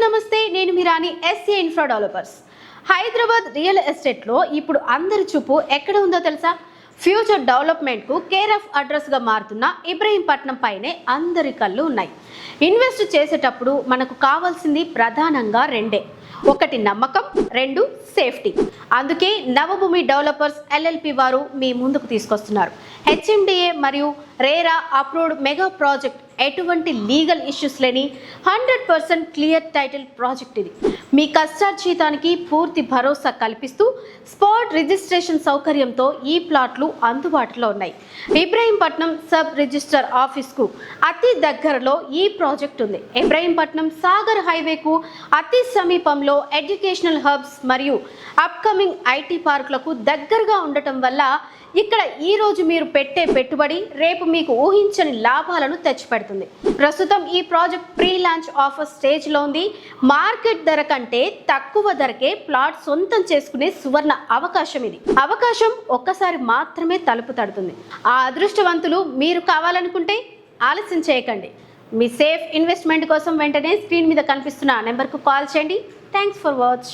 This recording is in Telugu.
నమస్తే, నేను మీరాని SC infra developers. Hyderabad real ఎస్టేట్లో ఇప్పుడు అందరి చూపు ఎక్కడ ఉందో తెలుసా? ఫ్యూచర్ డెవలప్మెంట్కు కేర్ ఆఫ్ అడ్రస్గా మారుతున్న ఇబ్రహీంపట్నం పైనే అందరి కళ్ళు ఉన్నాయి. ఇన్వెస్ట్ చేసేటప్పుడు మనకు కావాల్సింది ప్రధానంగా రెండే: ఒకటి నమ్మకం, రెండు సేఫ్టీ. అందుకే నవభూమి డెవలపర్స్ ఎల్ఎల్పి వారు మీ ముందుకు తీసుకొస్తున్నారు హెచ్ఎండిఏ మరియు రేరా అప్రూవ్డ్ మెగా ప్రాజెక్ట్. ఎటువంటి లీగల్ ఇష్యూస్ లేని 100% క్లియర్ టైటిల్ ప్రాజెక్ట్ ఇది. మీ కష్టార్జితానికి పూర్తి భరోసా కల్పిస్తూ స్పాట్ రిజిస్ట్రేషన్ సౌకర్యంతో ఈ ప్లాట్లు అందుబాటులో ఉన్నాయి. ఇబ్రహీంపట్నం సబ్ రిజిస్టర్ ఆఫీస్కు అతి దగ్గరలో ఈ ప్రాజెక్ట్ ఉంది. ఇబ్రహీంపట్నం సాగర్ హైవేకు అతి సమీపంలో ఎడ్యుకేషనల్ హబ్స్ మరియు అప్కమింగ్ ఐటీ పార్కులకు దగ్గరగా ఉండటం వల్ల ఇక్కడ ఈ రోజు మీరు పెట్టే పెట్టుబడి రేపు మీకు ఊహించని లాభాలను తెచ్చిపెడుతుంది. ప్రస్తుతం ఈ ప్రాజెక్ట్ ప్రీ లాంచ్ ఆఫర్ స్టేజ్లో ఉంది. మార్కెట్ ధర కంటే తక్కువ ధరకే ప్లాట్ సొంతం చేసుకునే సువర్ణ అవకాశం ఇది. అవకాశం ఒక్కసారి మాత్రమే తలుపు తడుతుంది. ఆ అదృష్టవంతులు మీరు కావాలనుకుంటే ఆలస్యం చేయకండి. మీ సేఫ్ ఇన్వెస్ట్మెంట్ కోసం వెంటనే స్క్రీన్ మీద కనిపిస్తున్న నెంబర్కు కాల్ చేయండి. Thanks for watch.